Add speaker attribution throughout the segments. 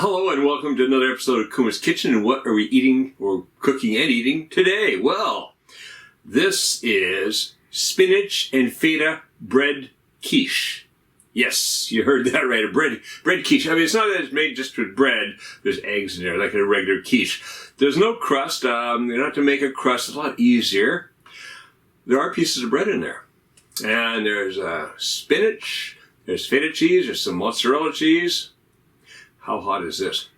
Speaker 1: Hello and welcome to another episode of Kuma's Kitchen. And what are we eating or cooking and eating today? Well, this is spinach and feta bread quiche. Yes, you heard that right, a bread quiche. I mean, it's not that it's made just with bread. There's eggs in there, like a regular quiche. There's no crust. You don't have to make a crust. It's a lot easier. There are pieces of bread in there. And there's spinach, there's feta cheese, there's some mozzarella cheese. How hot is this?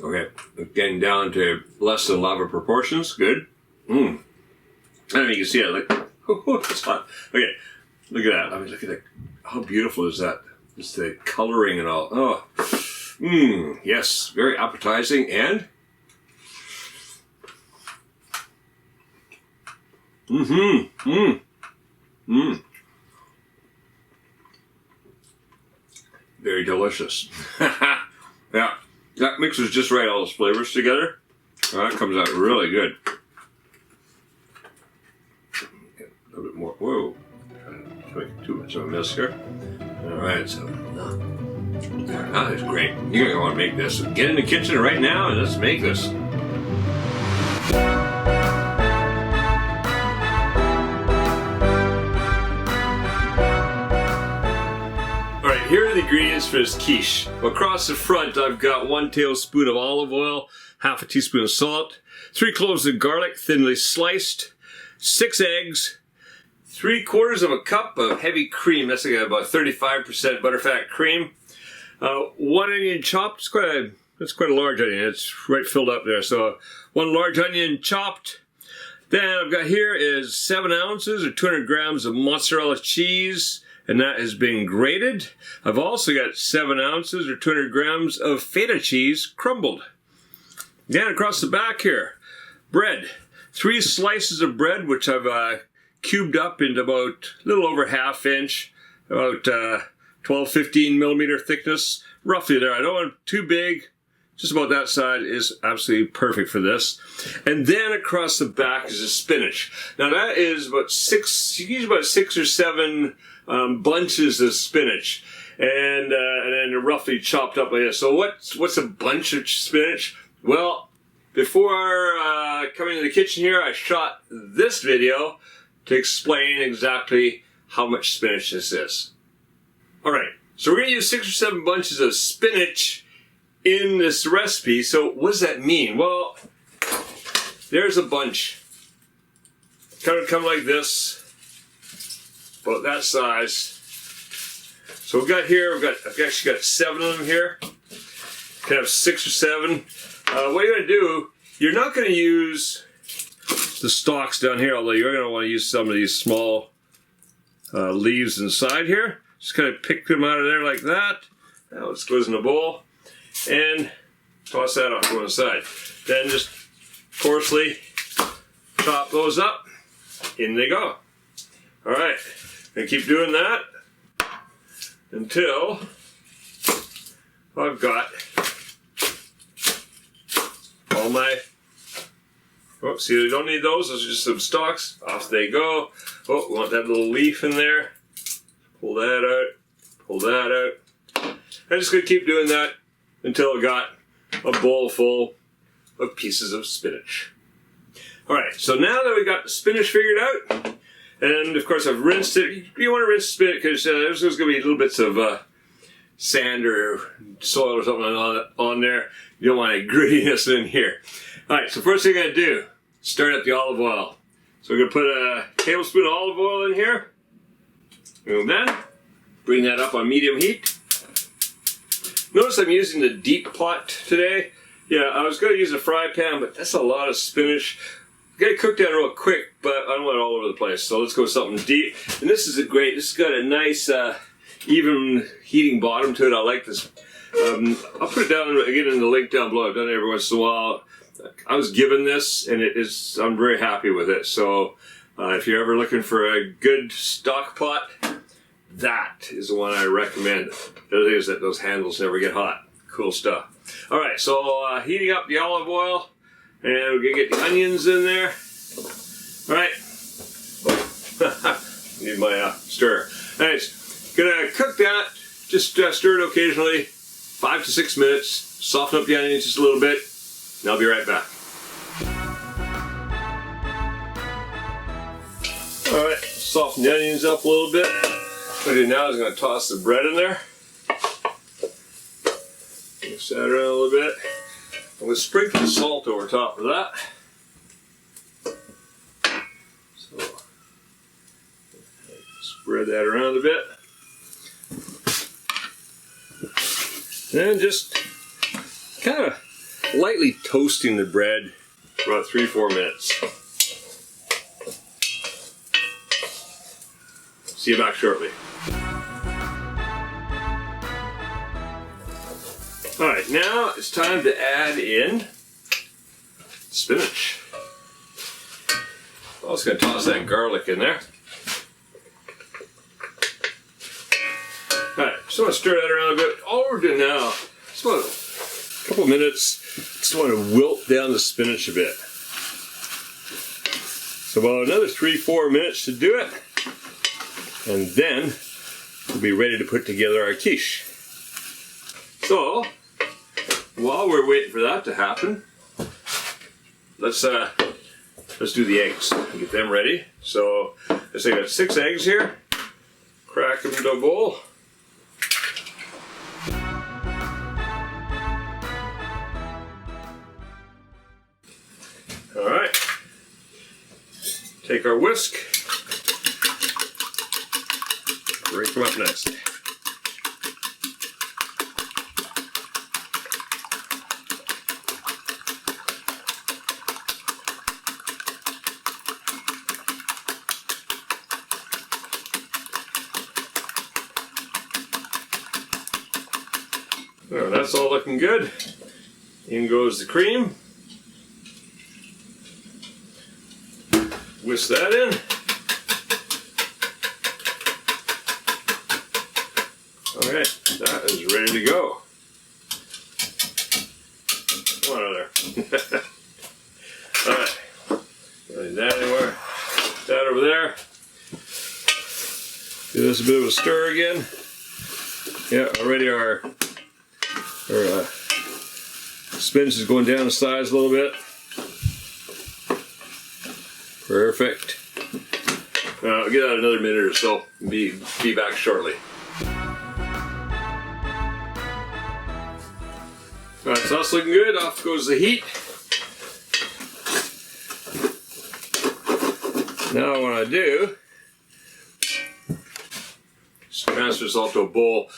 Speaker 1: Okay, getting down to less than lava proportions. Good. I don't know if you can see it. Like, it's hot. Okay, look at that. I mean, look at that. How beautiful is that? Just the coloring and all. Oh, yes, very appetizing and. Very delicious. Yeah, that mixes just right, all those flavors together. Well, that comes out really good. A little bit more. Whoa. Trying to make too much of a mess here. Alright, so that is great. You're going to want to make this. Get in the kitchen right now and let's make this. Here are the ingredients for this quiche. Across the front, I've got 1 tablespoon of olive oil, half a teaspoon of salt, 3 cloves of garlic thinly sliced, 6 eggs, 3/4 of a cup of heavy cream. That's like about 35% butterfat cream. 1 onion chopped. That's quite a large onion. It's right filled up there. So 1 large onion chopped. Then I've got here is 7 ounces or 200 grams of mozzarella cheese. And that has been grated. I've also got 7 ounces or 200 grams of feta cheese crumbled. Then across the back here, bread. 3 slices of bread, which I've cubed up into about a little over 1/2 inch, about 12-15 millimeter thickness, roughly there. I don't want it too big. Just about that size is absolutely perfect for this. And then across the back is the spinach. Now that is about 6 or 7 bunches of spinach, and then they're roughly chopped up like this. So what's a bunch of spinach? Well, before coming to the kitchen here, I shot this video to explain exactly how much spinach this is. All right, so we're going to use 6 or 7 bunches of spinach in this recipe. So what does that mean? Well, there's a bunch. Kind of come like this. About that size. So we've got here, I've actually got 7 of them here. Can have 6 or 7. What you're going to do, you're not going to use the stalks down here, although you're going to want to use some of these small leaves inside here. Just kind of pick them out of there like that. Now it goes in a bowl. And toss that off to one side. Then just coarsely chop those up. In they go. Alright. And keep doing that until I've got all my, oops, see, you don't need those are just some stalks. Off they go. Oh, we want that little leaf in there. Pull that out, pull that out. I'm just going to keep doing that until I got a bowl full of pieces of spinach. Alright, so now that we got the spinach figured out, and of course I've rinsed it. You want to rinse spinach because there's going to be little bits of sand or soil or something on there. You don't want any grittiness in here. Alright, so first thing I'm going to do, start up the olive oil. So we're going to put a tablespoon of olive oil in here. And then bring that up on medium heat. Notice I'm using the deep pot today. Yeah, I was going to use a fry pan, but that's a lot of spinach. Got to cook that real quick, but I don't want it all over the place. So let's go with something deep. And this has got a nice, even heating bottom to it. I like this. I'll put it down again in the link down below. I've done it every once in a while. I was given this, and I'm very happy with it. So if you're ever looking for a good stock pot, that is the one I recommend. The other thing is that those handles never get hot. Cool stuff. All right, so heating up the olive oil, and we're gonna get the onions in there. All right. Need my stir. Anyways, gonna cook that. Just stir it occasionally. 5 to 6 minutes, soften up the onions just a little bit, and I'll be right back. Alright, soften the onions up a little bit. What I do now is I'm going to toss the bread in there. Mix that around a little bit. I'm going to sprinkle the salt over top of that. So, spread that around a bit. And just kind of lightly toasting the bread for about 3-4 minutes. See you back shortly. Alright, now it's time to add in spinach. I'm also going to toss that garlic in there. Alright, just want to stir that around a bit. All we're doing now, just about a couple minutes, just want to wilt down the spinach a bit. So about another 3-4 minutes to do it, and then we'll be ready to put together our quiche. So, while we're waiting for that to happen, let's do the eggs and get them ready. So, let's say I got 6 eggs here. Crack them into a bowl. All right. Take our whisk. Break them up next. Well, that's all looking good. In goes the cream. Whisk that in. Alright, that is ready to go. Come on over there. Alright, don't need that anymore. Put that over there. Give this a bit of a stir again. Yeah, already our spinach is going down in size a little bit. Perfect. I'll get out another minute or so and be back shortly. Alright, so that's looking good. Off goes the heat. Now what I do is transfer this all to a bowl.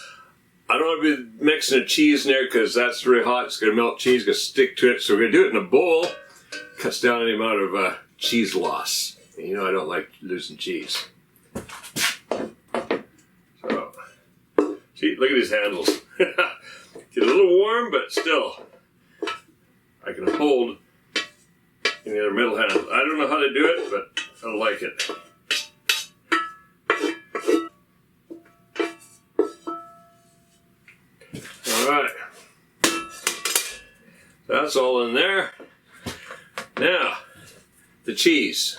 Speaker 1: I don't want to be mixing the cheese in there because that's very hot. It's going to melt cheese, going to stick to it. So we're going to do it in a bowl. Cuts down any amount of cheese loss. You know I don't like losing cheese. So, see, look at these handles. Get a little warm, but still, I can hold in the other middle handle. I don't know how to do it, but I like it. Alright. That's all in there. Now, the cheese.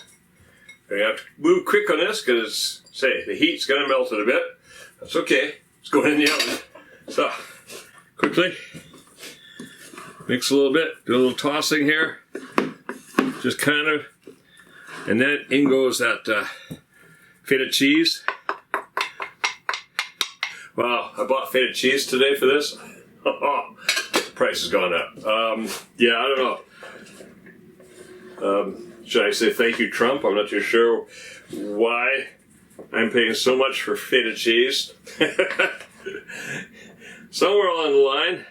Speaker 1: I have to move quick on this because, say, the heat's going to melt it a bit. That's okay. It's going in the oven. So, quickly mix a little bit, do a little tossing here. Just kind of, and then in goes that feta cheese. Wow, I bought feta cheese today for this. Oh, the price has gone up. Yeah, I don't know. Should I say thank you, Trump? I'm not too sure why I'm paying so much for feta cheese. Somewhere along the line,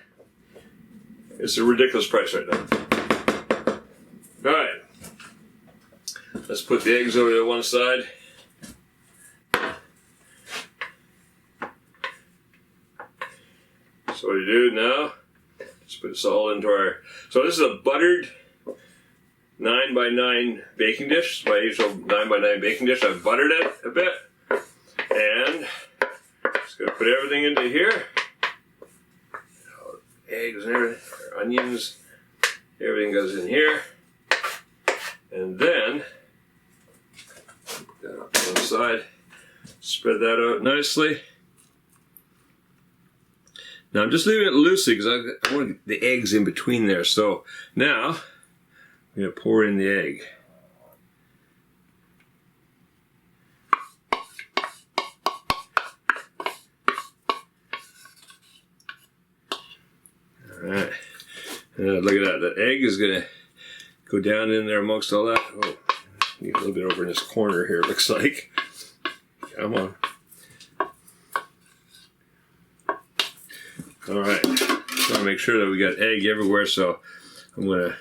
Speaker 1: it's a ridiculous price right now. Alright, let's put the eggs over to one side. So what do you do now? Just put this all into our... So this is a buttered 9x9 baking dish. It's my usual 9x9 baking dish. I've buttered it a bit. And just going to put everything into here. Eggs and everything, onions, everything goes in here. And then, put that up on one side, spread that out nicely. Now I'm just leaving it loosely because I want the eggs in between there. So now I'm going to pour in the egg. Alright, look at that. That egg is going to go down in there amongst all that. Oh, need a little bit over in this corner here, it looks like. Come on. Alright, just want to make sure that we got egg everywhere, so I'm going to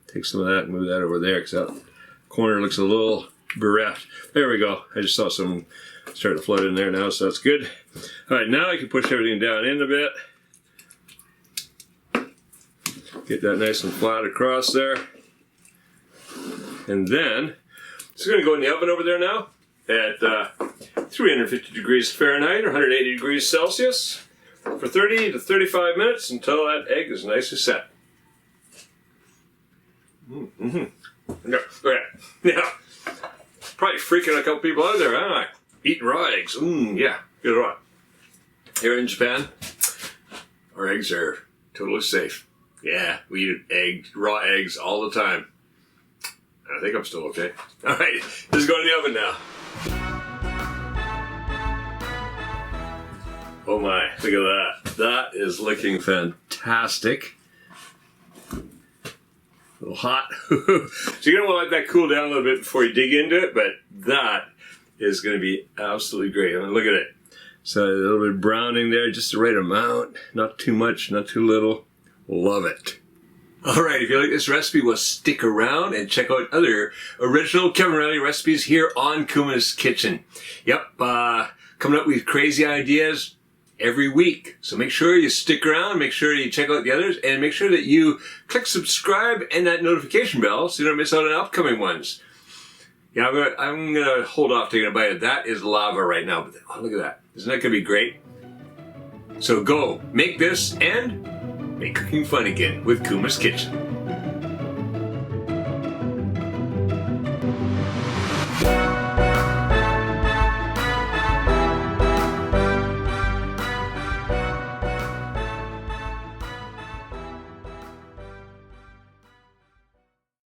Speaker 1: take some of that and move that over there because that corner looks a little bereft. There we go. I just saw some starting to flood in there now, so that's good. Alright, now I can push everything down in a bit. Get that nice and flat across there. And then, it's going to go in the oven over there now at 350 degrees Fahrenheit or 180 degrees Celsius for 30 to 35 minutes until that egg is nicely set. Okay. Yeah. Probably freaking a couple people out there, huh? Eating raw eggs. Yeah, good one. Here in Japan, our eggs are totally safe. Yeah, we eat raw eggs all the time. I think I'm still okay. All right, this is going in the oven now. Oh my, look at that. That is looking fantastic. A little hot. So you're going to want to let that cool down a little bit before you dig into it, but that is going to be absolutely great. I mean, look at it. So a little bit of browning there, just the right amount. Not too much, not too little. Love it. Alright, if you like this recipe, well, stick around and check out other original Kevin Riley recipes here on Kuma's Kitchen. Yep, coming up with crazy ideas every week. So make sure you stick around, make sure you check out the others, and make sure that you click subscribe and that notification bell so you don't miss out on upcoming ones. Yeah, I'm gonna hold off taking a bite of that. Is lava right now, but oh, look at that. Isn't that gonna be great? So go, make this, and make cooking fun again with Kuma's Kitchen.